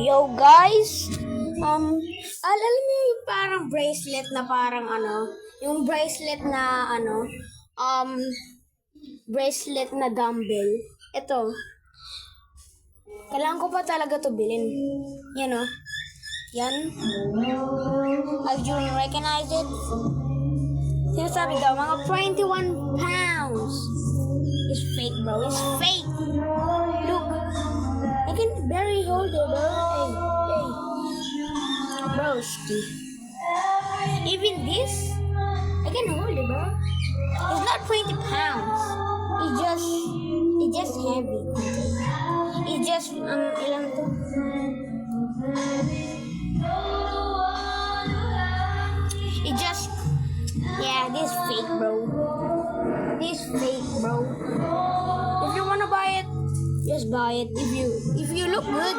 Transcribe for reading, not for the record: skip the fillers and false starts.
Yo guys, alam mo yung parang bracelet na parang yung bracelet na bracelet na dumbbell. Ito, kailangan ko pa talaga to bilhin. Yan o. Yan. Have you recognize it? Sinasabi daw, mga 21 pounds. It's fake, bro. It's fake. Look. I can barely hold it, bro. Hey. Broski. Even this, I can hold it, bro. It's not 20 pounds. It's just heavy. It's just, ilan to? It just, yeah, this fake, bro. This fake, bro. If you wanna buy it, just buy it. If you look good,